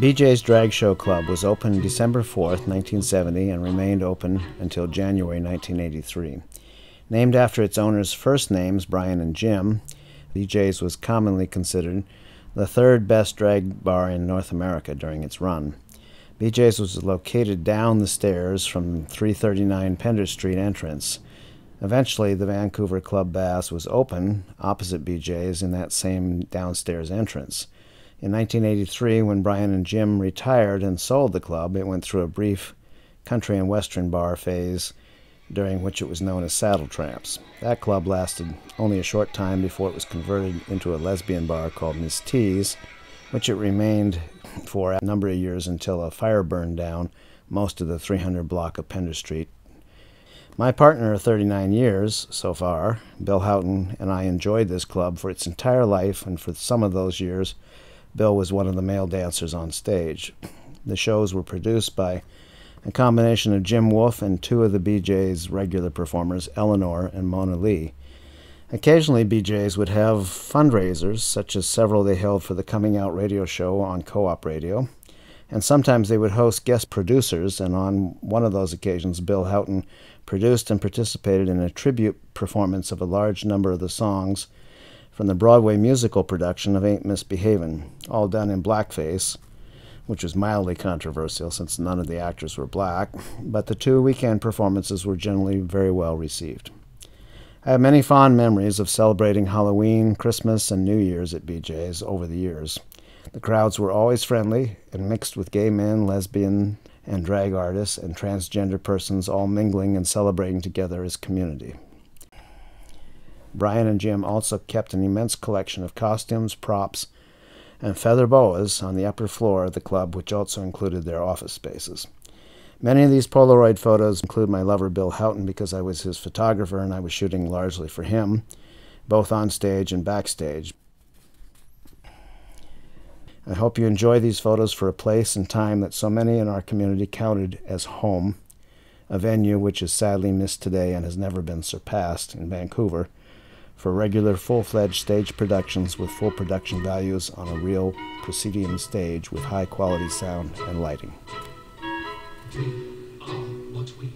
BJ's Drag Show Club was opened December 4th, 1970 and remained open until January 1983. Named after its owners' first names, Brian and Jim, BJ's was commonly considered the third best drag bar in North America during its run. BJ's was located down the stairs from 339 Pender Street entrance. Eventually, the Vancouver Club Bass was open opposite BJ's in that same downstairs entrance. In 1983, when Brian and Jim retired and sold the club, it went through a brief country and western bar phase during which it was known as Saddle Tramps. That club lasted only a short time before it was converted into a lesbian bar called Miss T's, which it remained for a number of years until a fire burned down most of the 300 block of Pender Street. My partner of 39 years so far, Bill Houghton, and I enjoyed this club for its entire life, and for some of those years, Bill was one of the male dancers on stage. The shows were produced by a combination of Jim Wolfe and two of the BJ's regular performers, Eleanor and Mona Lee. Occasionally, BJ's would have fundraisers, such as several they held for the Coming Out radio show on Co-op Radio, and sometimes they would host guest producers, and on one of those occasions, Bill Houghton produced and participated in a tribute performance of a large number of the songs from the Broadway musical production of Ain't Misbehavin', all done in blackface, which was mildly controversial since none of the actors were black, but the two weekend performances were generally very well received. I have many fond memories of celebrating Halloween, Christmas, and New Year's at BJ's over the years. The crowds were always friendly and mixed with gay men, lesbian, and drag artists, and transgender persons all mingling and celebrating together as community. Brian and Jim also kept an immense collection of costumes, props, and feather boas on the upper floor of the club, which also included their office spaces. Many of these Polaroid photos include my lover Bill Houghton because I was his photographer and I was shooting largely for him, both on stage and backstage. I hope you enjoy these photos for a place and time that so many in our community counted as home, a venue which is sadly missed today and has never been surpassed in Vancouver, for regular full-fledged stage productions with full production values on a real proscenium stage with high-quality sound and lighting. We are what we